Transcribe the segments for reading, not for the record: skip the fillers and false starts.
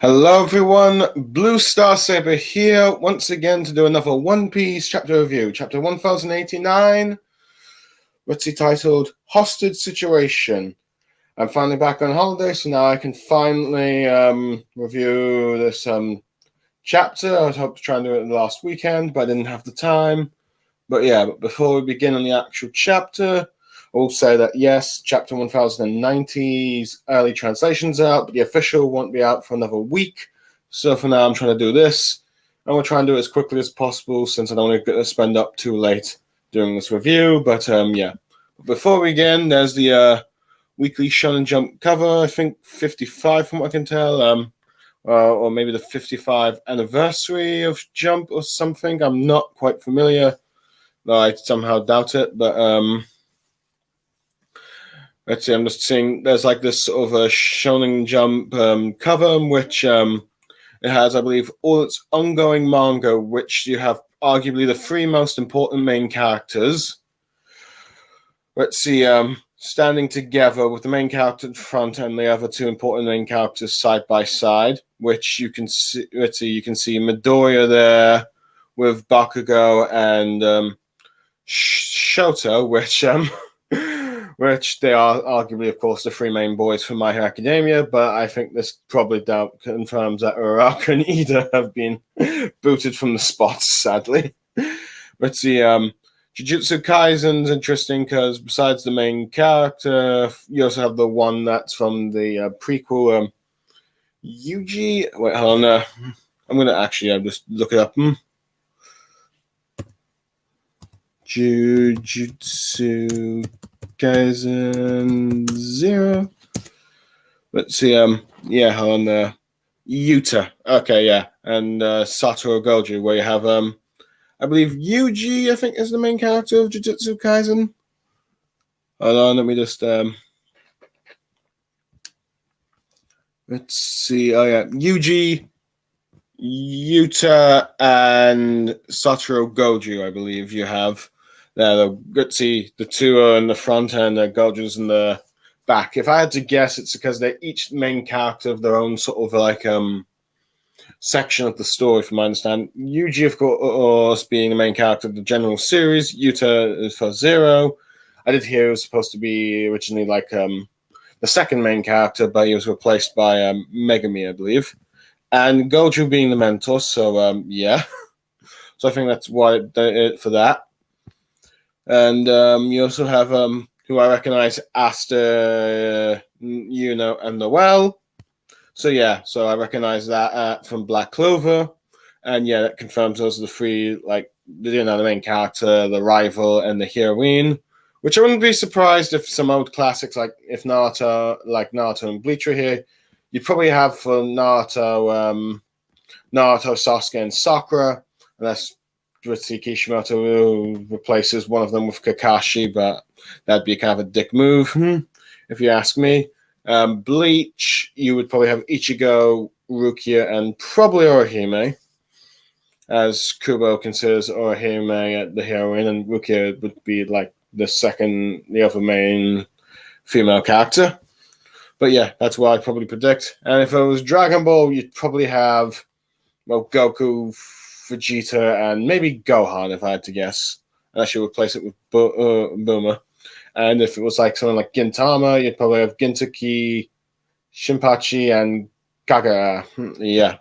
Hello everyone, Blue Star Saber here once again to do another One Piece chapter review, chapter 1089, which is titled Hostage Situation. I'm finally back on holiday, so now I can finally review this chapter. I was hoping to try and do it last weekend, but I didn't have the time. But before we begin on the actual chapter, I will say that yes, chapter 1090's early translation's out, but the official won't be out for another week. So for now, I'm trying to do this. I'm going to try and do it as quickly as possible since I don't want to spend up too late doing this review. But before we begin, there's the weekly Shonen Jump cover, I think 55 from what I can tell, or maybe the 55th anniversary of Jump or something. I'm not quite familiar, though I somehow doubt it, but let's see, I'm just seeing there's like this sort of a Shonen Jump cover, which it has, I believe, all its ongoing manga, which you have arguably the three most important main characters. Let's see, standing together with the main character in front and the other two important main characters side by side, which you can see. Let's see, you can see Midoriya there with Bakugo and Shoto, which they are arguably, of course, the three main boys from My Hero Academia, but I think this probably confirms that Uraraka and Ida have been booted from the spots, sadly. Let's see, Jujutsu Kaisen's interesting because besides the main character, you also have the one that's from the prequel, Yuji. Wait, hold on. I'm going to actually just look it up. Jujutsu Kaisen 0. Let's see. On Yuta. Okay, yeah, and Satoru Gojo, where you have I believe Yuji, I think, is the main character of Jujutsu Kaisen. Hold on, let me just let's see. Oh yeah, Yuji, Yuta, and Satoru Gojo, I believe you have. Let's see, the two are in the front and the Gojo's in the back. If I had to guess, it's because they're each main character of their own sort of like section of the story, from my understanding. Yuji, of course, being the main character of the general series. Yuta is for Zero. I did hear it was supposed to be originally like the second main character, but he was replaced by Megami, I believe. And Gojo being the mentor, so yeah. So I think that's why it for that. And you also have who I recognize, Asta, Yuno, and Noel. So yeah, so I recognize that from Black Clover, and yeah, that confirms those are the three, like, the main character, the rival, and the heroine. Which I wouldn't be surprised if some old classics, like if Naruto and Bleach were here, you'd probably have for Naruto, Sasuke, and Sakura, unless Kishimoto replaces one of them with Kakashi, but that'd be kind of a dick move, if you ask me. Bleach, you would probably have Ichigo, Rukia, and probably Orihime, as Kubo considers Orihime the heroine, and Rukia would be like the other main female character. But yeah, that's what I'd probably predict. And if it was Dragon Ball, you'd probably have, well, Goku, Vegeta, and maybe Gohan, if I had to guess. Unless you replace it with Bulma. And if it was like something like Gintama, you'd probably have Gintoki, Shinpachi, and Kagura. Yeah.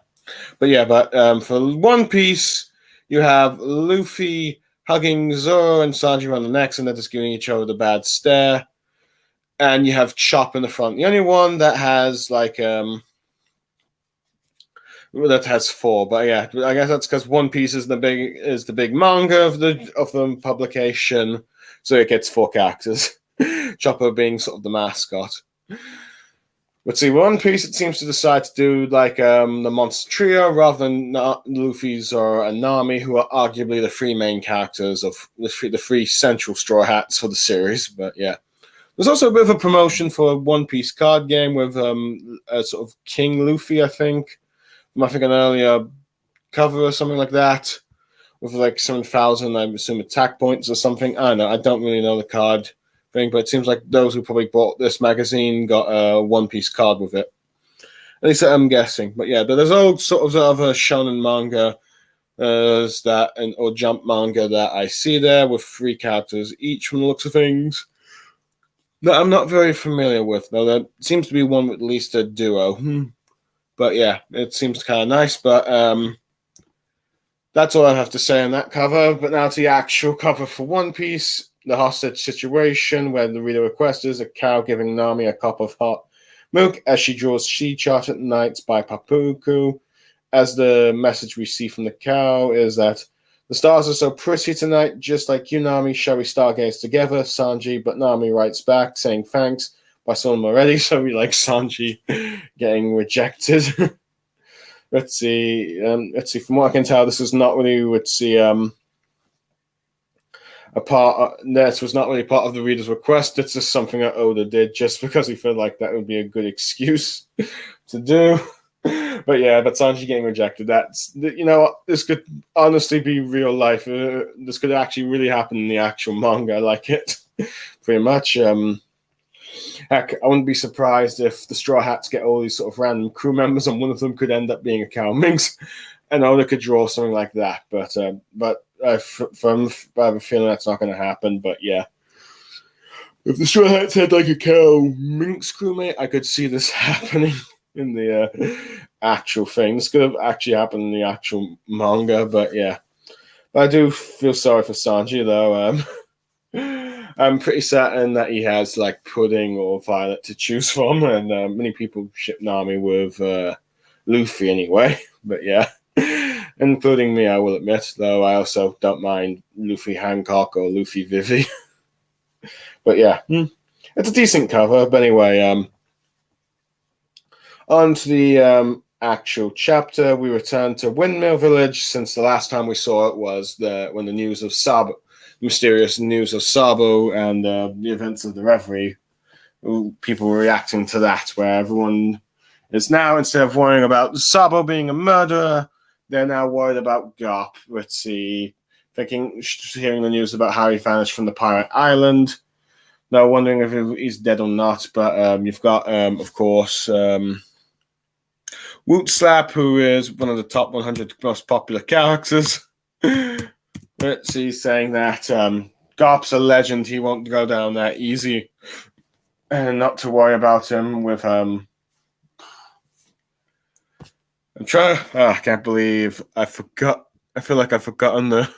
But for One Piece, you have Luffy hugging Zoro and Sanji around the necks, and they're just giving each other the bad stare. And you have Chop in the front. The only one that has like that has 4, but yeah, I guess that's because One Piece is the big manga of the publication, so it gets 4 characters. Chopper being sort of the mascot. But see, One Piece, it seems to decide to do like the Monster Trio rather than Luffy's or Nami, who are arguably the 3 main characters of the 3 central Straw Hats for the series. But yeah. There's also a bit of a promotion for a One Piece card game with a sort of King Luffy, I think. I think an earlier cover or something like that, with like 7,000, I assume, attack points or something. I don't know. I don't really know the card thing, but it seems like those who probably bought this magazine got a One Piece card with it. At least I'm guessing. But yeah, but there's all sort of other shonen manga that or jump manga that I see there with 3 characters each from the looks of things that I'm not very familiar with, though. There seems to be one with at least a duo. But yeah, it seems kind of nice. But that's all I have to say on that cover. But now to the actual cover for One Piece, the hostage situation, where the reader request is a cow giving Nami a cup of hot milk as she draws She Chart at night by Papuku. As the message we see from the cow is that the stars are so pretty tonight, just like you, Nami. Shall we stargaze together, Sanji? But Nami writes back saying thanks by someone already, so we like Sanji getting rejected. Let's see. From what I can tell, this is not really, a part. This was not really part of the reader's request. It's just something that Oda did just because he felt like that would be a good excuse to do. But yeah, but Sanji getting rejected, that's, this could honestly be real life. This could actually really happen in the actual manga. I like it pretty much. Heck, I wouldn't be surprised if the Straw Hats get all these sort of random crew members and one of them could end up being a Cow Minx. And Oda could draw something like that. But I have a feeling that's not going to happen. But yeah. If the Straw Hats had like a Cow Minx crewmate, I could see this happening in the actual thing. This could have actually happened in the actual manga, but yeah. But I do feel sorry for Sanji, though. I'm pretty certain that he has like Pudding or Violet to choose from, and many people ship Nami with Luffy anyway. But yeah, including me, I will admit. Though I also don't mind Luffy Hancock or Luffy Vivi. But yeah, it's a decent cover. But anyway, on to the actual chapter. We return to Windmill Village, since the last time we saw it was when the news of Sabo, mysterious news of Sabo and the events of the Reverie. People were reacting to that, where everyone is now, instead of worrying about Sabo being a murderer, they're now worried about Garp. Let's see, hearing the news about how he vanished from the pirate island. Now wondering if he's dead or not. But you've got, of course, Woot Slap, who is one of the top 100 most popular characters. Let's see, saying that Garp's a legend. He won't go down that easy. And not to worry about him with... I can't believe I forgot. I feel like I've forgotten the...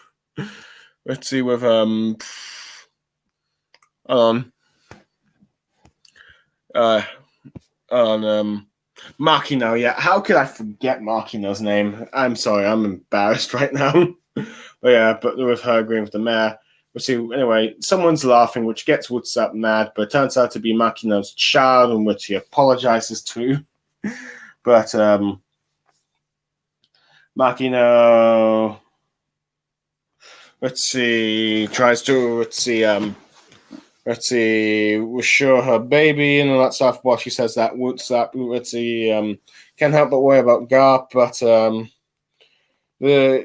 Let's see, with... Makino, yeah. How could I forget Makino's name? I'm sorry, I'm embarrassed right now. but with her agreeing with the mayor, we'll see. Anyway, someone's laughing, which gets Woodsap mad, but it turns out to be Makino's child, in which he apologizes to. But Makino, tries to reassure her baby and all that stuff. While she says that, Woodsap, can't help but worry about Garp, but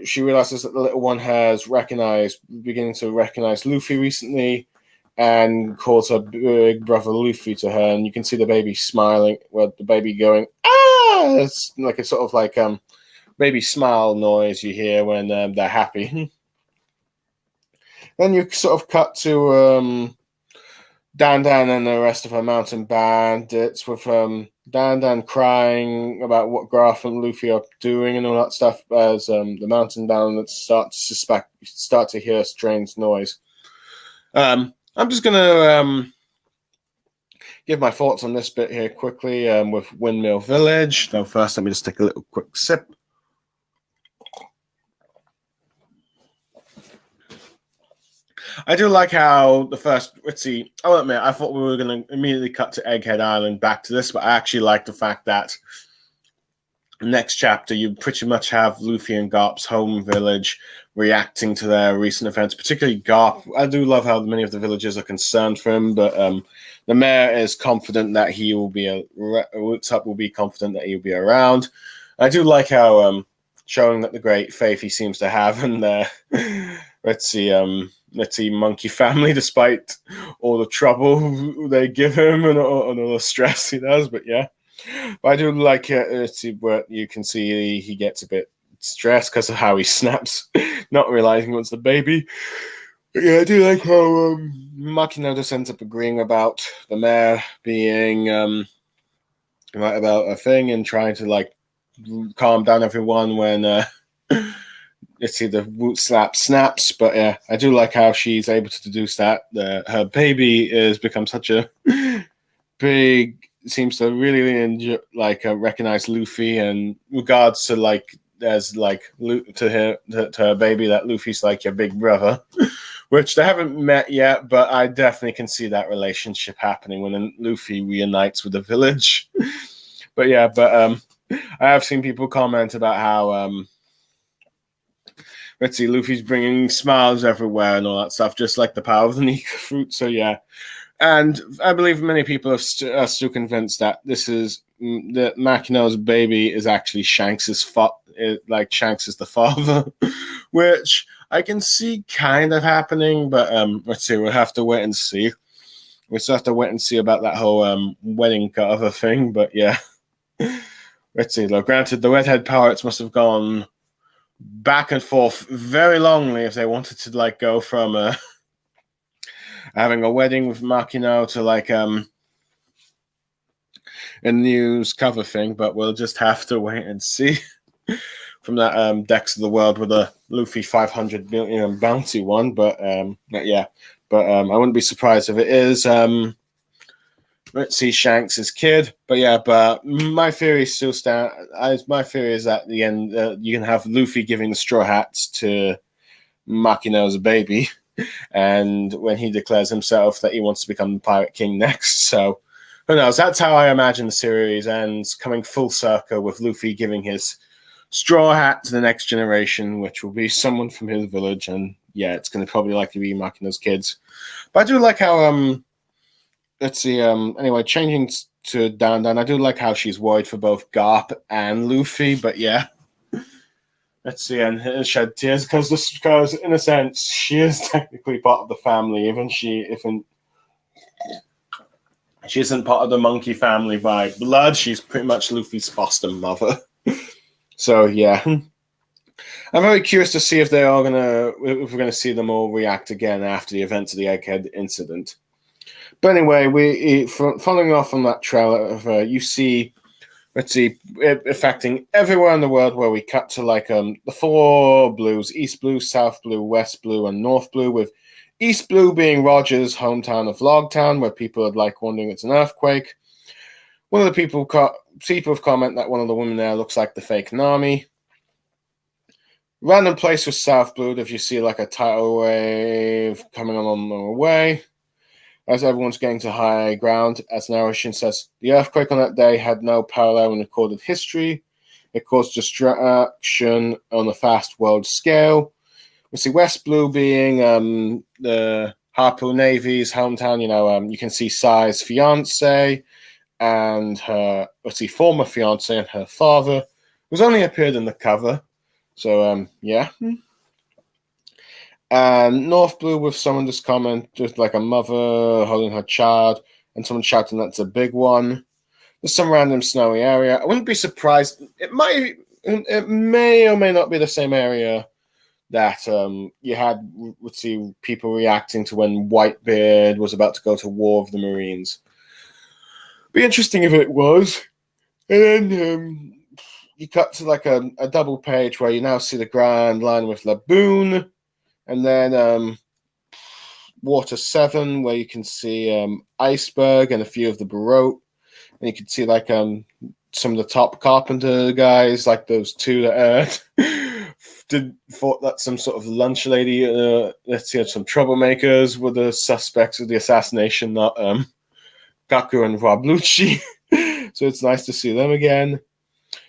she realizes that the little one has beginning to recognize Luffy recently, and calls her big brother Luffy to her, and you can see the baby smiling, the baby going, ah! It's like a sort of like baby smile noise you hear when they're happy. Then you sort of cut to Dan Dan and the rest of her mountain bandits, with Dan Dan crying about what Garp and Luffy are doing and all that stuff, as the mountain bandits start to hear a strange noise. I'm just going to give my thoughts on this bit here quickly with Windmill Village. So first, let me just take a little quick sip. I do like how the first, I'll admit, I thought we were going to immediately cut to Egghead Island back to this, but I actually like the fact that next chapter, you pretty much have Luffy and Garp's home village reacting to their recent events, particularly Garp. I do love how many of the villagers are concerned for him, but the mayor is confident that he will be confident that he'll be around. I do like how showing that the great faith he seems to have in their monkey family, despite all the trouble they give him and all the stress he does. But yeah. But I do like what you can see he gets a bit stressed because of how he snaps, not realizing it was the baby. But yeah, I do like how Makino just ends up agreeing about the mayor being right about a thing and trying to like calm down everyone when let's see the woot slap snaps. But yeah, I do like how she's able to deduce that her baby has become such a big, seems to really enjoy, like recognize Luffy and regards to like as like to her baby that Luffy's like your big brother, which they haven't met yet, but I definitely can see that relationship happening when Luffy reunites with the village. But yeah, I have seen people comment about how let's see, Luffy's bringing smiles everywhere and all that stuff, just like the power of the Nika fruit. So yeah, and I believe many people are still convinced that this is that Makino's baby is actually Shanks's like Shanks is the father, which I can see kind of happening, but let's see, we'll have to wait and see. We still have to wait and see about that whole wedding cover thing, but yeah. Let's see, though. Granted, the redhead pirates must have gone back and forth very longly if they wanted to like go from having a wedding with Makino to like a news cover thing, but we'll just have to wait and see from that Decks of the World with a Luffy 500 million bounty one. But yeah, but I wouldn't be surprised if it is let's see, Shanks' kid. But yeah, but my theory still stands. My theory is that at the end, you can have Luffy giving the straw hats to Makino's baby, and when he declares himself that he wants to become the Pirate King next. So who knows? That's how I imagine the series ends, coming full circle with Luffy giving his straw hat to the next generation, which will be someone from his village. And yeah, it's going to probably likely be Makino's kids. But I do like how let's see. Anyway, changing to Dan, I do like how she's worried for both Garp and Luffy. But yeah, let's see, and shed tears because in a sense she is technically part of the family, even she isn't part of the monkey family by blood. She's pretty much Luffy's foster mother. So yeah, I'm very curious to see if we're gonna see them all react again after the events of the Egghead incident. But anyway, following off from that trailer, you see, let's see, it affecting everywhere in the world where we cut to like the four blues: East Blue, South Blue, West Blue, and North Blue, with East Blue being Roger's hometown of Logtown, where people are like wondering it's an earthquake. One of the people have comment that one of the women there looks like the fake Nami. Random place with South Blue, if you see like a tidal wave coming along the way. As everyone's getting to high ground, as narration says, the earthquake on that day had no parallel in recorded history. It caused destruction on a fast world scale. We see West Blue being the Harpoon Navy's hometown. You can see Sai's fiance and her, former fiance and her father, who's only appeared in the cover. So, yeah. And North Blue with someone just comment, just like a mother holding her child, and someone shouting that's a big one. There's some random snowy area. I wouldn't be surprised. It may or may not be the same area that you had, let's see, people reacting to when Whitebeard was about to go to war with the Marines. Be interesting if it was. And then you cut to like a double page where you now see the Grand Line with Laboon. And then Water 7, where you can see Iceberg and a few of the Baroque. And you can see like some of the top carpenter guys, like those two that thought that some sort of lunch lady, let's see, some troublemakers were the suspects of the assassination, not Kaku and Rob Lucci. So it's nice to see them again.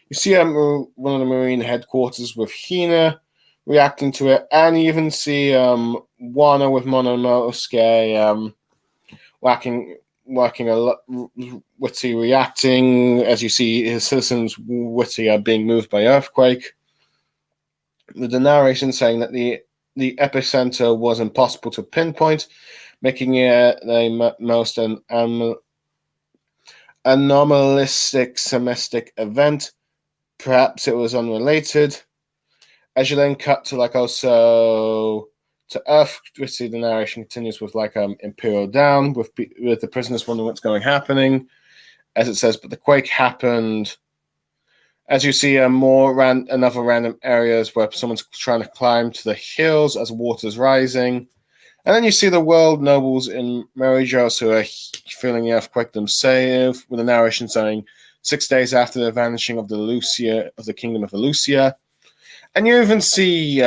You see one of the Marine headquarters with Hina reacting to it, and you even see Wano with Mononosuke working a lot, Witty reacting as you see his citizens Witty are being moved by earthquake. With the narration saying that the epicenter was impossible to pinpoint, making it the most anomalistic semistic event. Perhaps it was unrelated. As you then cut to also to Earth, we see the narration continues with Imperial Down, with the prisoners wondering what's happening. As it says, but the quake happened. As you see, another random areas where someone's trying to climb to the hills as water's rising. And then you see the world nobles in Marijos who are feeling the earthquake themselves, with the narration saying 6 days after the vanishing of the kingdom of Eleusia. And you even see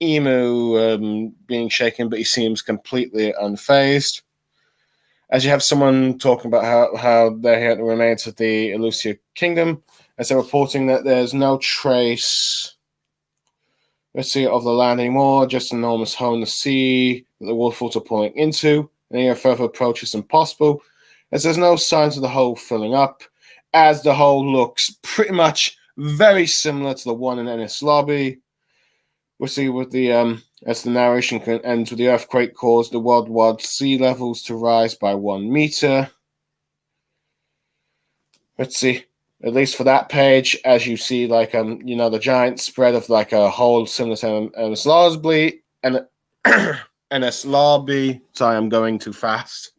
Emu being shaken, but he seems completely unfazed. As you have someone talking about how they had the remains of the Eleusia kingdom, as they're reporting that there's no trace, of the land anymore, just an enormous hole in the sea that the waterfalls are pouring into, and any further approach is impossible, as there's no signs of the hole filling up, as the hole looks pretty much very similar to the one in Ennis Lobby. We see with the as the narration ends with the earthquake caused the worldwide sea levels to rise by 1 meter. Let's see. At least for that page, as you see, the giant spread of a hole similar to Ennis Lobby and Ennis Lobby. Sorry, I'm going too fast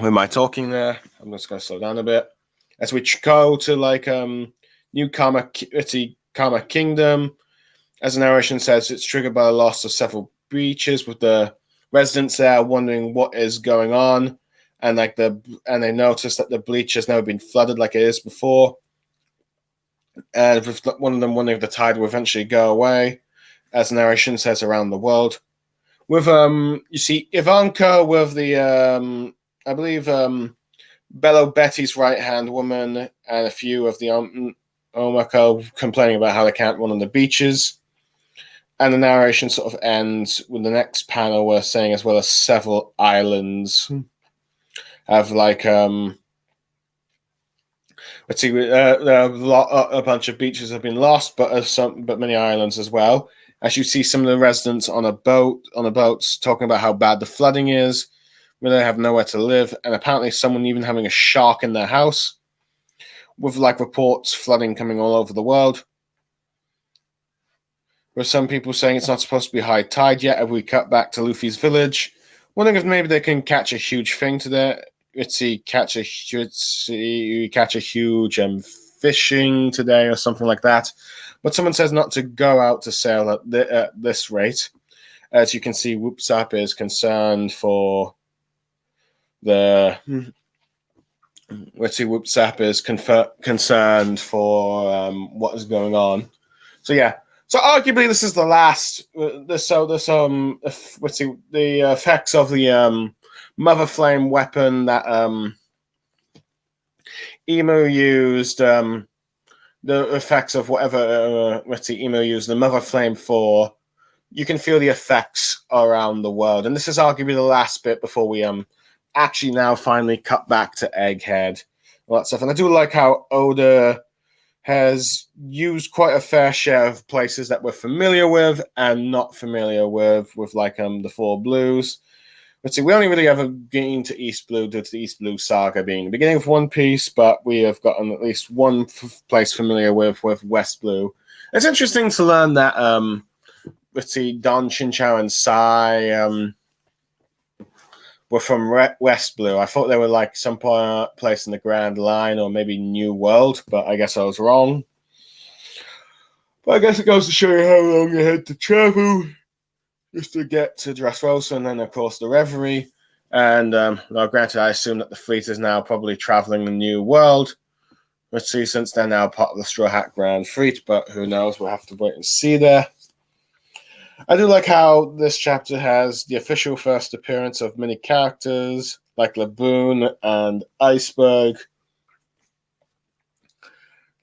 with my talking there. I'm just going to slow down a bit. As we go to New Karma Kingdom, as the narration says, it's triggered by the loss of several breaches, with the residents there wondering what is going on, and they notice that the breach has never been flooded like it is before, and with one of them wondering if the tide will eventually go away, as the narration says, around the world. With you see Ivanka with the I believe Bello Betty's right-hand woman, and a few of the Omako complaining about how they can't run on the beaches. And the narration sort of ends with the next panel where saying, as well as several islands have let's see, a bunch of beaches have been lost, but many islands as well. As you see some of the residents on the boats talking about how bad the flooding is, where they have nowhere to live, and apparently someone even having a shark in their house, with reports flooding coming all over the world. With some people saying it's not supposed to be high tide yet, if we cut back to Luffy's village, wondering if maybe they can catch a huge thing today. Catch a huge fishing today or something like that. But someone says not to go out to sail at this rate. As you can see, Whoopsap is concerned for Whoopsap is concerned for what is going on. So yeah. So arguably, this is the last. The effects of the Mother Flame weapon that Emu used. The effects of whatever Emu used the Mother Flame for. You can feel the effects around the world, and this is arguably the last bit before we actually now finally cut back to Egghead, all that stuff. And I do like how Oda has used quite a fair share of places that we're familiar with and not familiar with the Four Blues. Let's see, we only really ever been to East Blue due to the East Blue saga being the beginning of One Piece, but we have gotten at least one place familiar with West Blue. It's interesting to learn that Don, Chinchou, and Sai were from West Blue. I thought they were some place in the Grand Line or maybe New World, but I guess I was wrong. But I guess it goes to show you how long you had to travel just to get to Dressrosa, and then, of course, the Reverie. And, granted, I assume that the fleet is now probably traveling the New World. Let's see, since they're now part of the Straw Hat Grand Fleet, but who knows? We'll have to wait and see there. I do like how this chapter has the official first appearance of many characters like Laboon and Iceberg.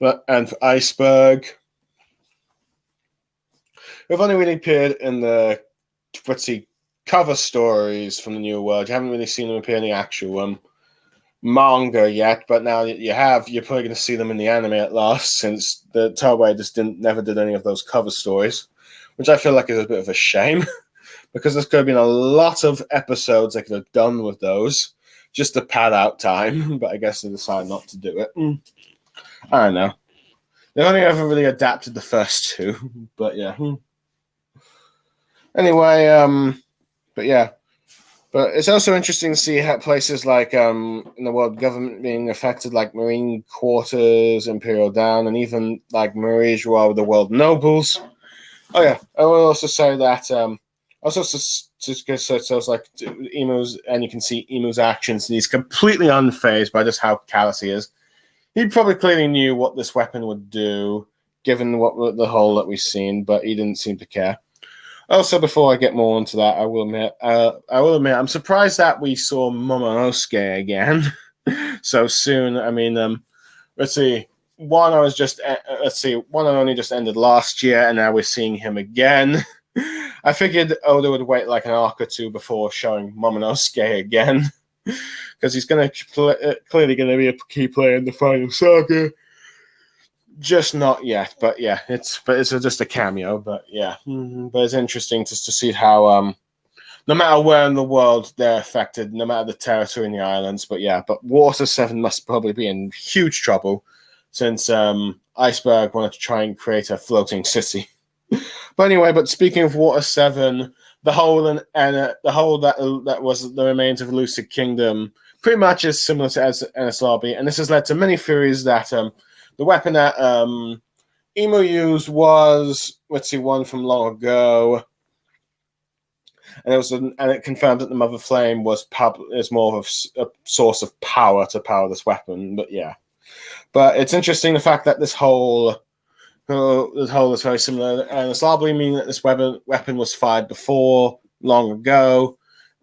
And for Iceberg, who've only really appeared in the cover stories from the New World. You haven't really seen them appear in the actual manga yet, but now that you have, you're probably going to see them in the anime at last, since the Toei just never did any of those cover stories, which I feel like is a bit of a shame, because there's could have been a lot of episodes they could have done with those. just to pad out time, but I guess they decided not to do it. I don't know. They've only ever really adapted the first two, but yeah. Anyway, but yeah. But it's also interesting to see how places like in the world government being affected, like Marine Quarters, Imperial Down, and even like Marie Joie, the world nobles. Oh yeah, I will also say that also so it's like Emu's, and you can see Emu's actions, and he's completely unfazed by just how callous he is. He probably clearly knew what this weapon would do, given what the hole that we've seen, but he didn't seem to care. Also, before I get more into that, I will admit, I'm surprised that we saw Momonosuke again so soon. I mean, let's see. One only just ended last year, and now we're seeing him again. I figured Oda would wait like an arc or two before showing Momonosuke again, because he's clearly going to be a key player in the final saga. Just not yet, but yeah, it's just a cameo. But yeah, but it's interesting just to see how no matter where in the world they're affected, no matter the territory in the islands. But yeah, but Water 7 must probably be in huge trouble since Iceberg wanted to try and create a floating city. But anyway, but speaking of Water 7, the hole and the hole that was the remains of Lucid Kingdom pretty much is similar to Enies Lobby, and this has led to many theories that the weapon that Emu used was, one from long ago, and it confirmed that the Mother Flame is more of a source of power to power this weapon. But yeah, but it's interesting the fact that this hole is very similar, and it's probably meaning that this weapon was fired before long ago,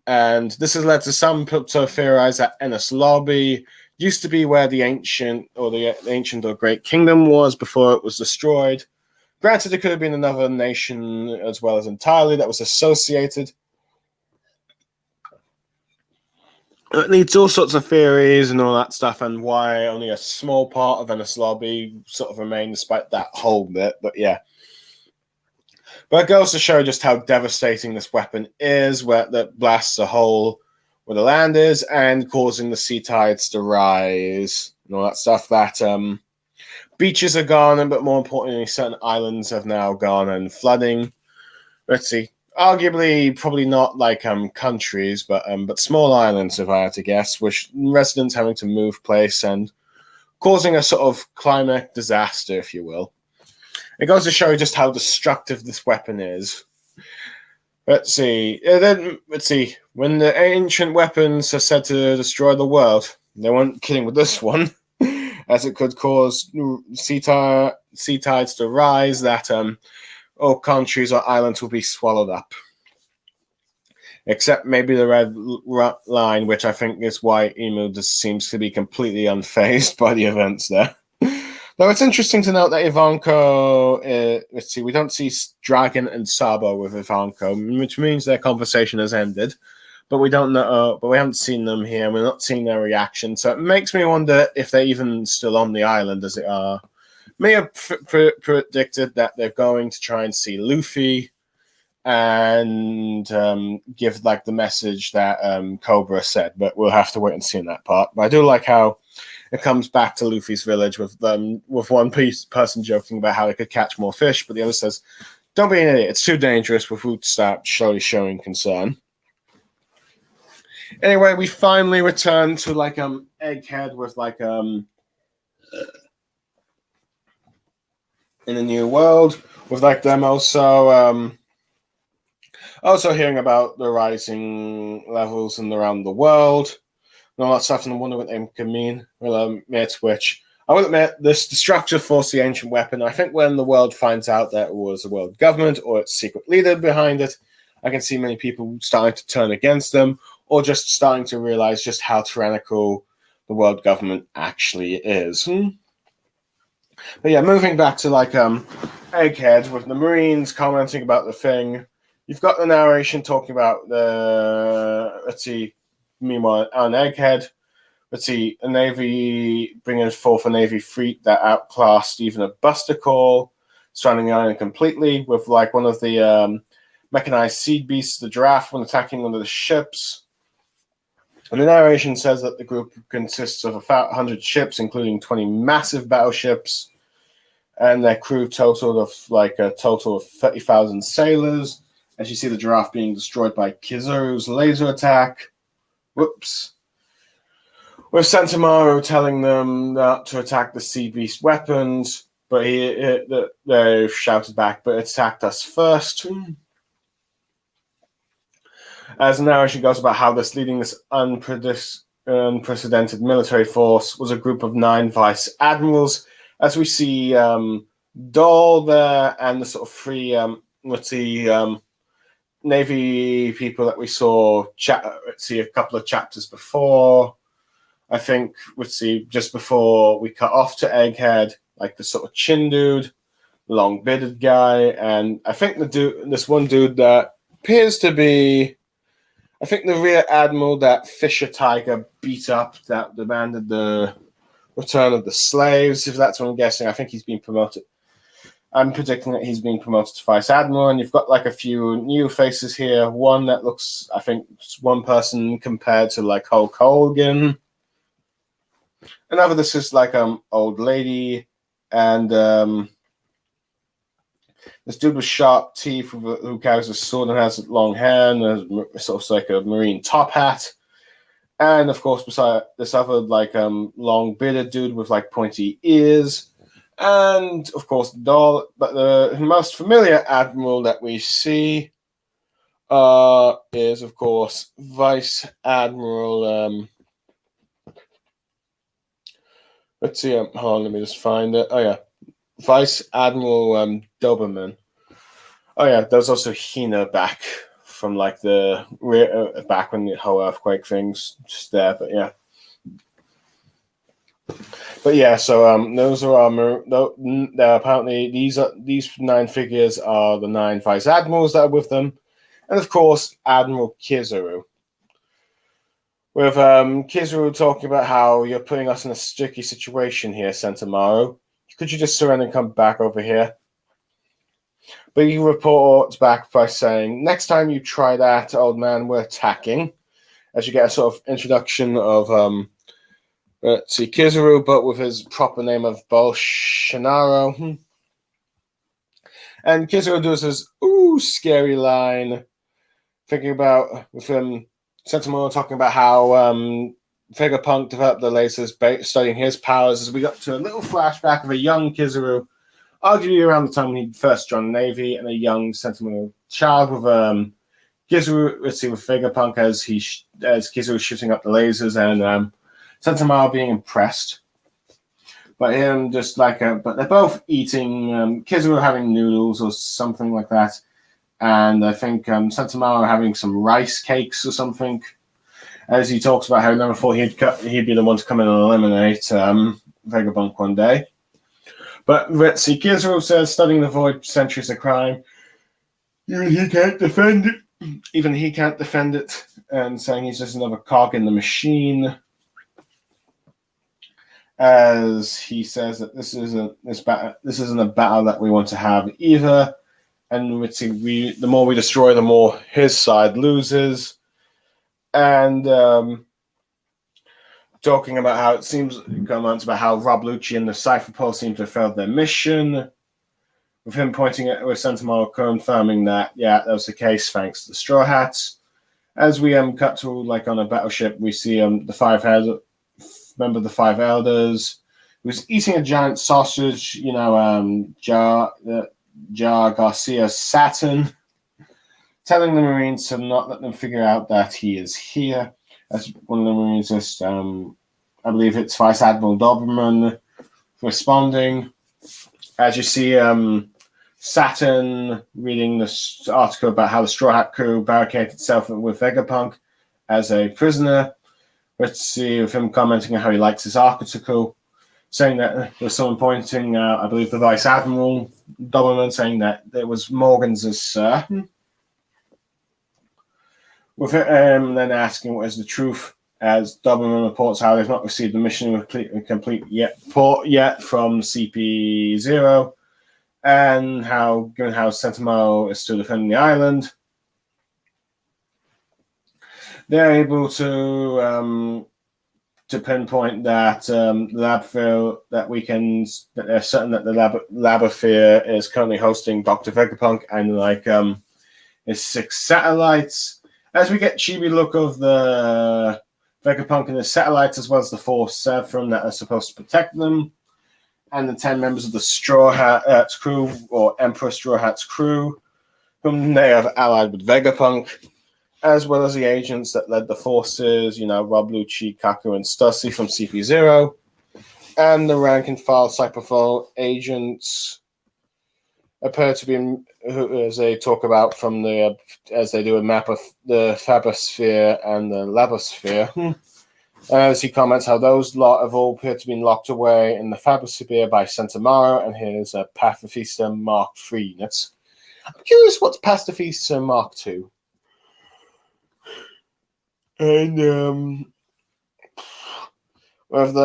and this has led to some to theorize that Enies Lobby used to be where the ancient or great kingdom was before it was destroyed. Granted, it could have been another nation as well as entirely that was associated. It needs all sorts of theories and all that stuff, and why only a small part of Enies Lobby sort of remained despite that whole bit. But yeah. But it goes to show just how devastating this weapon is, that blasts a hole where the land is and causing the sea tides to rise and all that stuff. That beaches are gone, but more importantly, certain islands have now gone and flooding. Let's see. Arguably, probably not like countries, but small islands, if I had to guess, with residents having to move place and causing a sort of climate disaster, if you will. It goes to show just how destructive this weapon is. Let's see. When the ancient weapons are said to destroy the world, they weren't kidding with this one, as it could cause sea tides to rise, that all countries or islands will be swallowed up. Except maybe the red line, which I think is why Emu just seems to be completely unfazed by the events there. Though it's interesting to note that Ivanko, we don't see Dragon and Sabo with Ivanko, which means their conversation has ended. But we don't know, but we haven't seen them here. We're not seeing their reaction. So it makes me wonder if they're even still on the island as they are. May have predicted that they're going to try and see Luffy and give like the message that Cobra said, but we'll have to wait and see in that part. But I do like how it comes back to Luffy's village with one person joking about how they could catch more fish, but the other says, "Don't be an idiot. It's too dangerous for food to start slowly showing concern." Anyway, we finally return to like Egghead with like in a new world with like them also hearing about the rising levels and around the world. And all that stuff, and I wonder what they can mean. Well, which I will admit, this destructive force, the ancient weapon, I think when the world finds out that it was the world government or its secret leader behind it, I can see many people starting to turn against them, or just starting to realize just how tyrannical the world government actually is. But yeah, moving back to like Egghead with the Marines commenting about the thing. You've got the narration talking about meanwhile, on Egghead, a Navy bringing forth a Navy fleet that outclassed even a Buster Call, surrounding the island completely, with like one of the mechanized seed beasts, the giraffe, when attacking one of the ships. And the narration says that the group consists of about 100 ships, including 20 massive battleships, and their crew totaled of like a total of 30,000 sailors. As you see the Giraffe being destroyed by Kizaru's laser attack. Whoops. With Sentomaru telling them not to attack the Sea Beast weapons, but they shouted back, but it attacked us first. As the narration goes about how leading this unprecedented military force was a group of 9 vice admirals, as we see Dol there and the sort of 3 Navy people that we saw a couple of chapters before. I think just before we cut off to Egghead, like the sort of chin dude, long bearded guy, and I think this one dude that appears to be, I think the rear admiral that Fisher Tiger beat up, that demanded the return of the slaves. If that's what I'm guessing, I think he's been promoted. I'm predicting that he's being promoted to vice admiral, and you've got like a few new faces here. One that looks, I think, one person compared to like Hulk Hogan. Another, this is like old lady, and this dude with sharp teeth who carries a sword and has long hair and sort of like a marine top hat. And of course, beside this other like long bearded dude with like pointy ears. And of course, Dol. But the most familiar admiral that we see is, of course, Vice Admiral. Let's see. Hold on, let me just find it. Oh yeah, Vice Admiral Doberman. Oh yeah, there's also Hina back from like the rear, back when the whole earthquake thing's just there. But yeah, so those are our. Apparently, these 9 figures are the 9 vice admirals that are with them, and of course Admiral Kizaru. With Kizaru talking about how you're putting us in a sticky situation here, Sentomaru. Could you just surrender and come back over here? But he reports back by saying, next time you try that, old man, we're attacking. As you get a sort of introduction of, let's see, Kizaru, but with his proper name of Bolsonaro. And Kizaru does his, ooh, scary line, thinking about, with him, Sentinel talking about how Vegapunk developed the lasers, studying his powers, as we got to a little flashback of a young Kizaru, arguably around the time when he first joined the Navy, and a young Sentinel child with Kizaru, let's see, with Vegapunk as Kizaru shooting up the lasers, and Sentinel being impressed. But him just like, but they're both eating, Kizaru having noodles or something like that. And I think Sentinel having some rice cakes or something, as he talks about how he never thought he'd be the one to come in and eliminate Vegapunk one day. But let's see, Kizaru says, studying the void century is a crime. Even he can't defend it. And saying he's just another cog in the machine. As he says that this isn't a battle that we want to have either. And the more we destroy, the more his side loses. And talking about how it seems, comments about how Rob Lucci and the Cypher Pole seem to have failed their mission. With him pointing at, with Sentinel confirming that, yeah, that was the case, thanks to the Straw Hats. As we cut to, like, on a battleship, we see the 5 heads, remember the 5 elders, who's eating a giant sausage, Jar Garcia Saturn, telling the Marines to not let them figure out that he is here. As one of the Marines just, I believe it's Vice Admiral Doberman, responding. As you see Saturn reading this article about how the Straw Hat crew barricaded itself with Vegapunk as a prisoner. Let's see with him commenting on how he likes his article, saying that there's someone pointing out, I believe the Vice Admiral Doberman, saying that it was Morgan's sir. With then asking what is the truth, as Doberman reports how they've not received the mission complete yet from CP0, and given how Sentinel is still defending the island. they're able to pinpoint that Labfear that weekends that they're certain that the Labafear is currently hosting Dr. Vegapunk and like his 6 satellites. As we get chibi look of the Vegapunk and his satellites, as well as the 4 Sephron that are supposed to protect them, and the 10 members of the Straw Hats crew, or Emperor Straw Hats crew, whom they have allied with Vegapunk, as well as the agents that led the forces, Rob Lucci, Kaku, and Stussy from CP0, and the rank and file Cyberfall agents appear to be, as they talk about from as they do a map of the Fabosphere and the Labosphere. As he comments how those lot have all appeared to be locked away in the Fabosphere by Sentamaro and his Pacifista Mark III units. I'm curious what's Pacifista Mark II. And with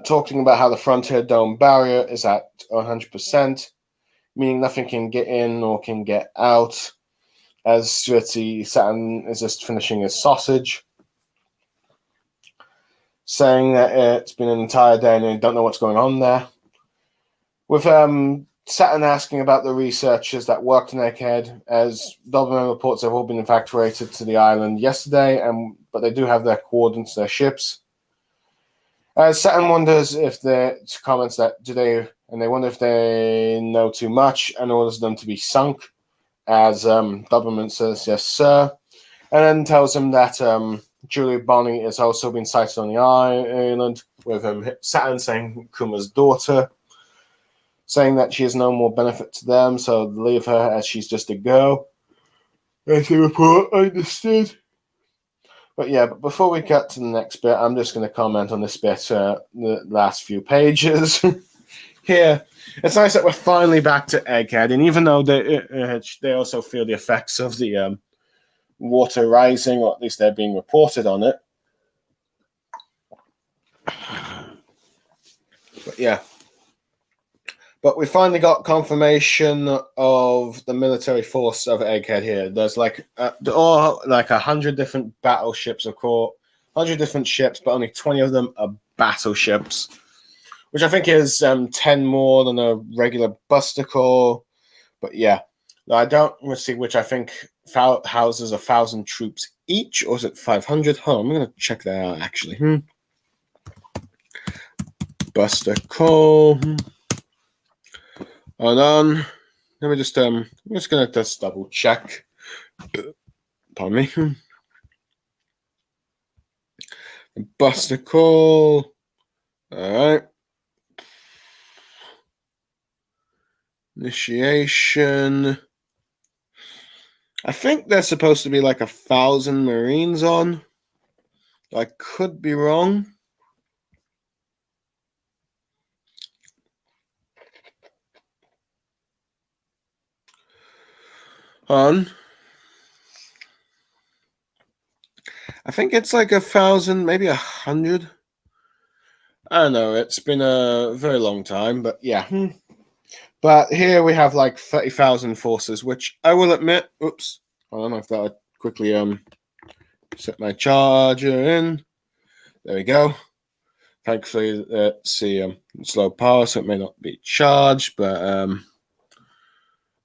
talking about how the Frontier Dome barrier is at 100%, meaning nothing can get in or can get out, as Saturn is just finishing his sausage, saying that it's been an entire day and they don't know what's going on there. With Saturn asking about the researchers that worked in Egghead, as Doberman reports have all been evacuated to the island yesterday, but they do have their coordinates, their ships. Saturn wonders if they comments that they wonder if they know too much and orders them to be sunk, as Doberman says, yes, sir, and then tells him that Julia Bonnie has also been sighted on the island, with Saturn saying Kuma's daughter, saying that she is no more benefit to them, so leave her as she's just a girl. As the report understood. But before we get to the next bit, I'm just going to comment on this bit, the last few pages. Here, it's nice that we're finally back to Egghead, and even though they also feel the effects of the water rising, or at least they're being reported on it. But yeah. But we finally got confirmation of the military force of Egghead here. There's like 100 different battleships, of course, 100 different ships, but only 20 of them are battleships, which I think is 10 more than a regular Buster Corps. But yeah, I don't see, which I think houses 1,000 troops each, or is it 500? Hold on, I'm going to check that out actually. Buster Corps. Hold on. Let me just I'm just gonna double check. Pardon me. Buster Call. Alright. Initiation. I think there's supposed to be like 1,000 Marines on. I could be wrong. I think it's like 1,000, maybe 100. I don't know. It's been a very long time, but yeah. But here we have like 30,000 forces, which I will admit. Oops. Hold on, I've got to quickly set my charger in. There we go. Thankfully, let's see, slow power, so it may not be charged, but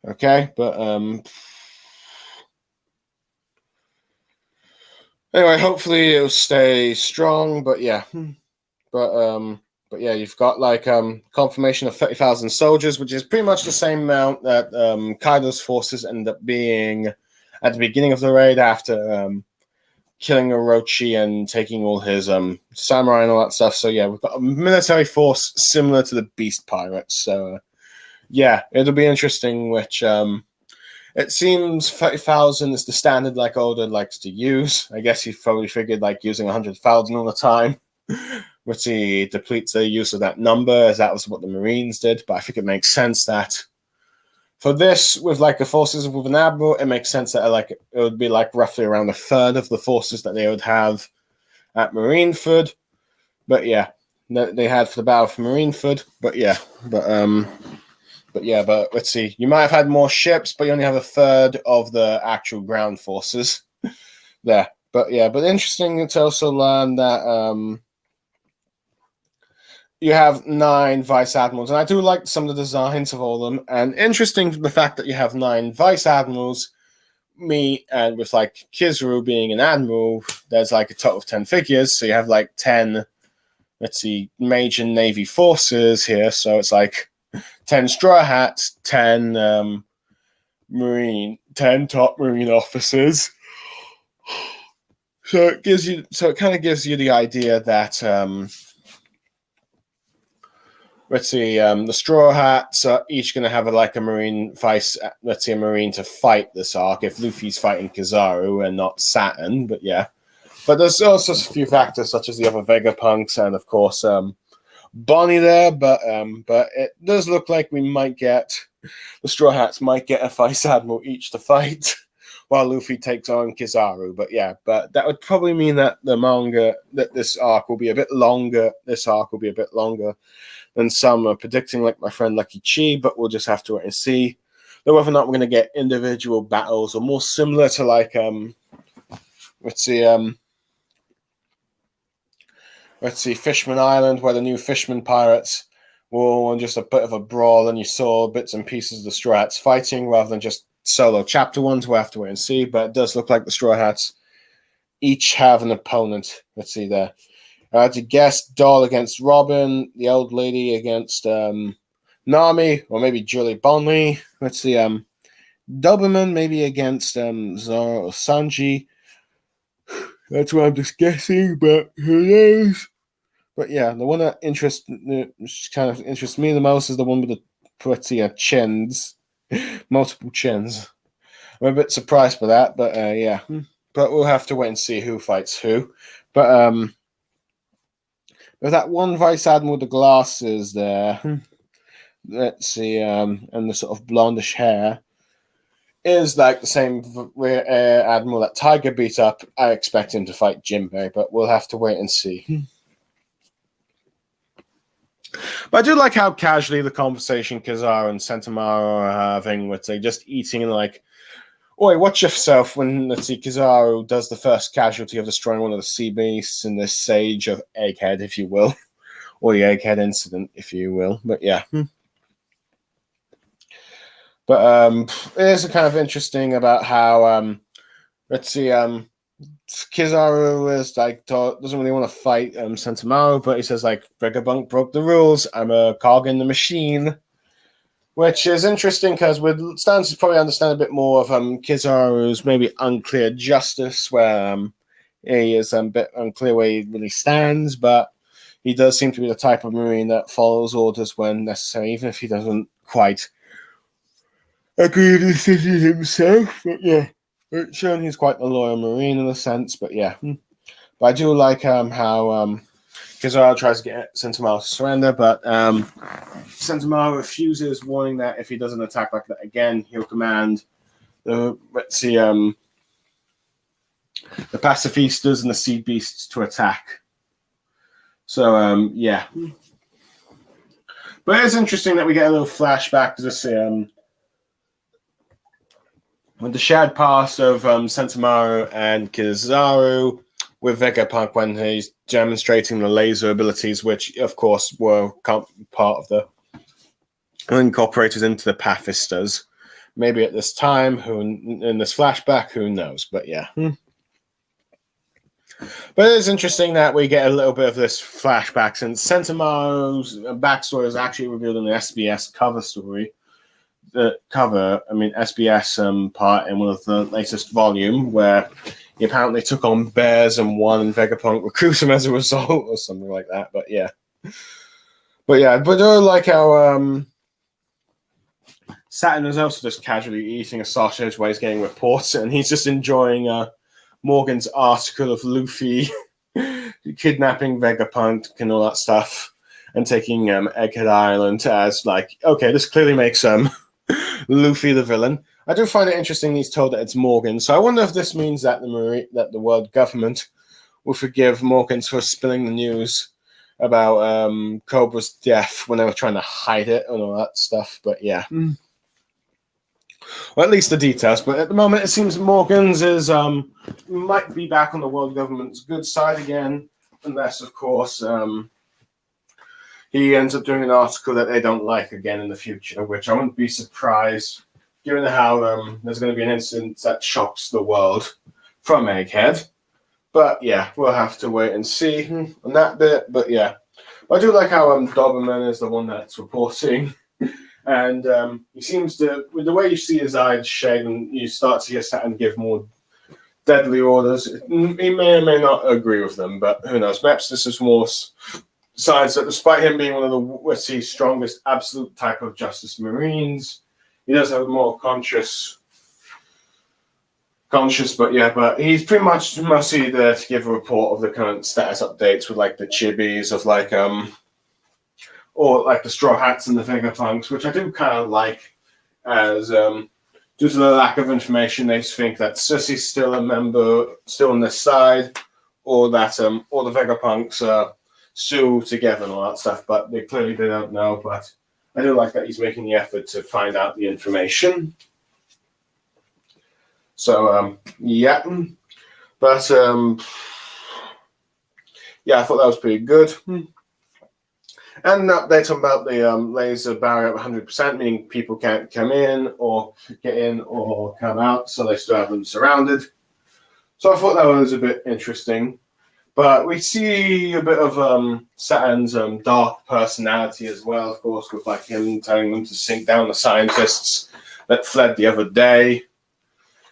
okay. But anyway, hopefully it'll stay strong. But yeah, but yeah, you've got like confirmation of 30,000 soldiers, which is pretty much the same amount that Kaido's forces end up being at the beginning of the raid after killing Orochi and taking all his samurai and all that stuff. So yeah, we've got a military force similar to the Beast Pirates. So yeah, it'll be interesting. Which it seems 30,000 is the standard like Oda likes to use. I guess he probably figured like using 100,000 all the time, which he depletes the use of that number, as that was what the Marines did. But I think it makes sense that for this, with like the forces with an admiral, it makes sense that it would be like roughly around a third of the forces that they would have at Marineford. But yeah, they had for the battle for Marineford. But let's see. You might have had more ships, but you only have a third of the actual ground forces there. But interesting to also learn that you have 9 vice admirals, and I do like some of the designs of all of them. And interesting the fact that you have 9 vice admirals. And with like Kizaru being an admiral, there's like a total of 10 figures. So you have like 10, let's see, major navy forces here. So it's like 10 straw hats, 10 10 top marine officers. So it kind of gives you the idea that the Straw Hats are each going to have a marine vice, a marine to fight this arc if Luffy's fighting Kizaru and not Saturn, but yeah. But there's also a few factors such as the other Vegapunks and of course Bonnie there, but it does look like we might get, the Straw Hats might get a Vice Admiral each to fight while Luffy takes on Kizaru, but that would probably mean that this arc will be a bit longer than some are predicting, like my friend Lucky Chi, but we'll just have to wait and see. Though whether or not we're going to get individual battles or more similar to Fishman Island, where the new Fishman pirates were on just a bit of a brawl and you saw bits and pieces of the Straw Hats fighting rather than just solo chapter ones. We'll have to wait and see, but it does look like the Straw Hats each have an opponent. Let's see there. To guess, Doll against Robin, the old lady against Nami, or maybe Julie Bonley. Let's see, Doberman maybe against Zoro or Sanji. That's what I'm just guessing, but who knows? But yeah, the one that kind of interests me the most is the one with the pretty chins, multiple chins. I'm a bit surprised by that, but yeah. But we'll have to wait and see who fights who. But with that one Vice Admiral with the glasses there, let's see, and the sort of blondish hair, is like the same Admiral that Tiger beat up. I expect him to fight Jinbei, but we'll have to wait and see. But I do like how casually the conversation Kizaru and Sentomaru are having with just eating and like, oi, watch yourself when, let's see, Kizaru does the first casualty of destroying one of the sea beasts in this Sage of Egghead, if you will. Or the Egghead incident, if you will. But yeah. But it is kind of interesting about how, Kizaru is like, doesn't really want to fight Sentomaru, but he says, like, Vegapunk broke the rules. I'm a cog in the machine. Which is interesting because we're starting to probably understand a bit more of Kizaru's maybe unclear justice, where he is a bit unclear where he really stands, but he does seem to be the type of Marine that follows orders when necessary, even if he doesn't quite agree with the decision himself. But yeah, it's shown he's quite a loyal Marine in a sense, but yeah. But I do like how Kizaru tries to get Sentomaru to surrender, but Sentomaru refuses, warning that if he doesn't attack like that again, he'll command the pacifistas and the sea beasts to attack. So yeah. But it's interesting that we get a little flashback to this with the shared past of Sentomaru and Kizaru with Vegapunk when he's demonstrating the laser abilities, which of course were part of the incorporated into the Pacifistas. Maybe at this time, in this flashback, who knows? But yeah. But it's interesting that we get a little bit of this flashback, since Sentomaru's backstory is actually revealed in the SBS cover story. SBS part in one of the latest volume, where he apparently took on bears and won, and Vegapunk recruits him as a result, or something like that. But yeah. But I like how Saturn is also just casually eating a sausage while he's getting reports, and he's just enjoying Morgan's article of Luffy kidnapping Vegapunk and all that stuff, and taking Egghead Island as like, okay, this clearly makes Luffy the villain. I do find it interesting he's told that it's Morgan, so I wonder if this means that the world government will forgive Morgans for spilling the news about Cobra's death when they were trying to hide it and all that stuff. But yeah. Or at least the details. But at the moment, it seems Morgan's is might be back on the world government's good side again, unless, of course, he ends up doing an article that they don't like again in the future, which I wouldn't be surprised, given how there's going to be an incident that shocks the world from Egghead. But yeah, we'll have to wait and see on that bit. But yeah, I do like how Doberman is the one that's reporting. And he seems to, with the way you see his eyes shade and you start to hear Saturn give more deadly orders, he may or may not agree with them, but who knows? Perhaps this is more signs that despite him being one of the strongest absolute type of Justice Marines, he does have a more conscious, but he's pretty much mostly there to give a report of the current status updates with like the chibis of like or like the Straw Hats and the Vegapunks, which I do kind of like, as due to the lack of information, they think that Sissy's still a member, still on their side, or that or the Vegapunks are still together and all that stuff. But they don't know. But I do like that he's making the effort to find out the information. So yeah, but yeah, I thought that was pretty good. And an update about the laser barrier at 100%, meaning people can't come in or get in or come out, so they still have them surrounded. So I thought that was a bit interesting. But we see a bit of Saturn's dark personality as well, of course, with like him telling them to sink down the scientists that fled the other day.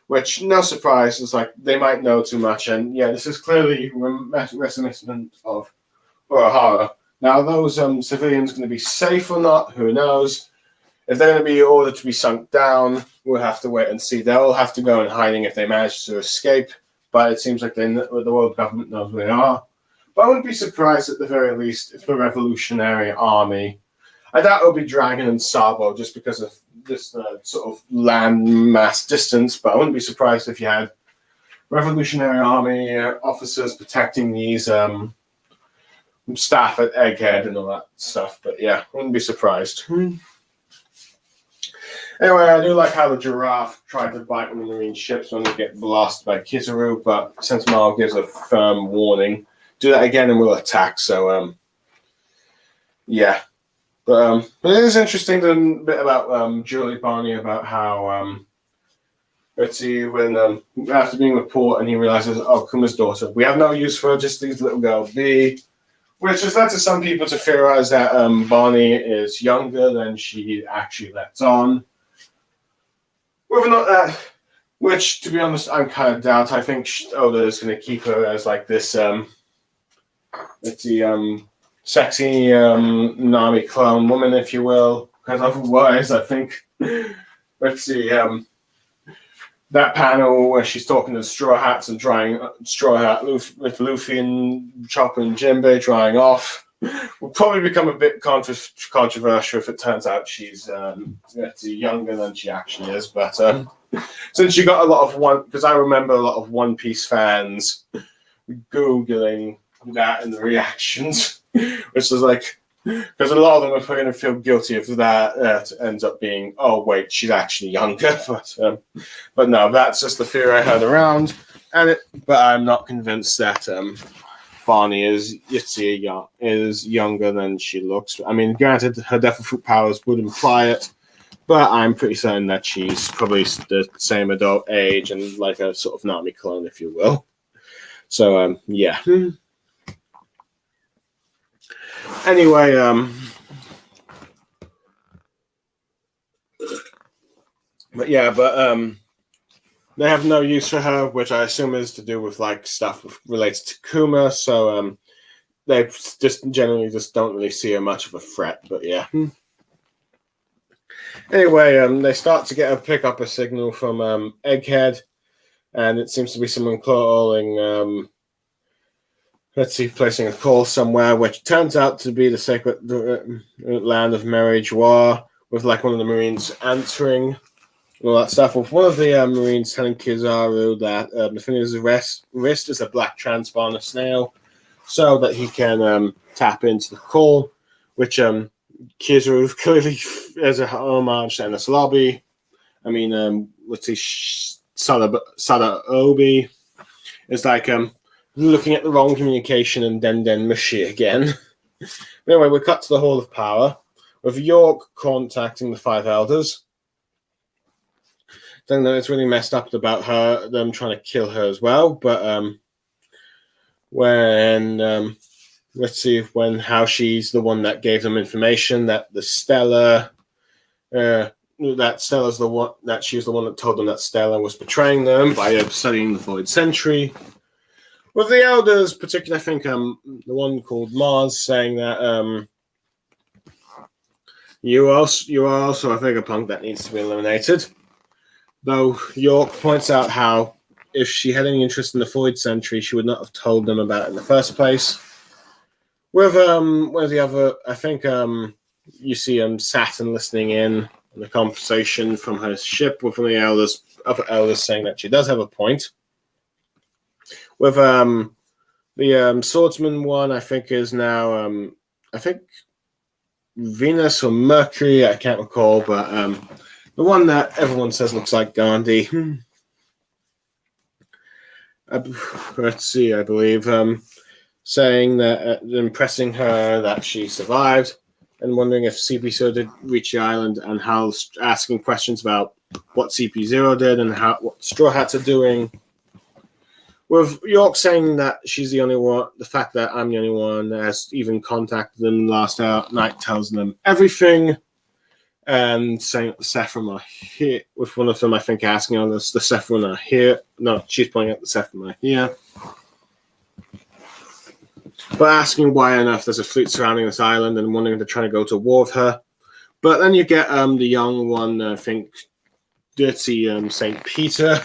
Which, no surprise, is like they might know too much. And yeah, this is clearly reminiscent of Urahara. Now, are those civilians going to be safe or not? Who knows? If they're going to be ordered to be sunk down, we'll have to wait and see. They'll have to go in hiding if they manage to escape. But it seems like the world government knows where they are. But I wouldn't be surprised at the very least if the Revolutionary Army, I doubt it'll be Dragon and Sabo just because of this sort of land mass distance. But I wouldn't be surprised if you had Revolutionary Army officers protecting these staff at Egghead and all that stuff. But yeah, wouldn't be surprised. Anyway, I do like how the giraffe tried to bite one of the Marine ships when they get blasted by Kizaru, but Sentinel gives a firm warning. Do that again and we'll attack. So, yeah. But it is interesting a bit about Julie Barney, about how, let's see, when after being with Port and he realizes, oh, Kuma's daughter, we have no use for her, just leave the little girl be. Which has led to some people to theorize that Barney is younger than she actually lets on. Whether or not that, which to be honest, I'm kind of doubt. I think Oda is going to keep her as like this, let's see, sexy Nami clone woman, if you will. Because otherwise, I think, let's see, that panel where she's talking to the Straw Hats and drying Straw Hat with Luffy and Chopper and Jinbei drying off will probably become a bit controversial if it turns out she's younger than she actually is. But since you got a lot of because I remember a lot of One Piece fans Googling that in the reactions, which was like, because a lot of them are going to feel guilty if that ends up being, oh wait, she's actually younger. But no, that's just the theory I heard around, but I'm not convinced that Barney is younger than she looks. I mean, granted, her Devil Fruit powers would imply it, but I'm pretty certain that she's probably the same adult age and like a sort of Nami clone, if you will. So yeah. Anyway, but they have no use for her, which I assume is to do with like stuff related to Kuma. So they just generally don't really see her much of a threat. But yeah. Anyway, they start to pick up a signal from Egghead, and it seems to be someone calling. Let's see, placing a call somewhere, which turns out to be the sacred land of Mary Joie, with like one of the Marines answering all that stuff. With one of the Marines telling Kizaru that the thing is wrist is a black transponder snail, so that he can tap into the call, which Kizaru clearly as a homage to Enies Lobby, I mean, let's see, Sada Obi is like looking at the wrong communication and Den Mushi again. Anyway, we cut to the Hall of Power with York contacting the Five Elders. Then it's really messed up about them trying to kill her as well. But when let's see how she's the one that gave them information that the Stella. That Stella's the one that she was the one that told them that Stella was betraying them by studying the Void Sentry. With the elders, particularly, I think the one called Mars saying that you are also a Vegapunk that needs to be eliminated. Though York points out how if she had any interest in the Void Sentry, she would not have told them about it in the first place. With the other, I think you see Saturn listening in on the conversation from her ship with the other elders saying that she does have a point. With the swordsman one, I think is now I think Venus or Mercury, I can't recall, but the one that everyone says looks like Gandhi. Let's see, I believe saying that impressing her that she survived. And wondering if CP0 did reach the island and how asking questions about what CP0 did and what Straw Hats are doing. With York saying that she's the only one, the fact that I'm the only one that has even contacted them last night tells them everything. And saying that the Sephiroth are here, with one of them, I think, asking on this, the Sephiroth are here. No, she's pointing out the Sephiroth are here. But asking why on earth there's a fleet surrounding this island and wondering if they're trying to go to war with her. But then you get the young one, I think, Dirty St. Peter,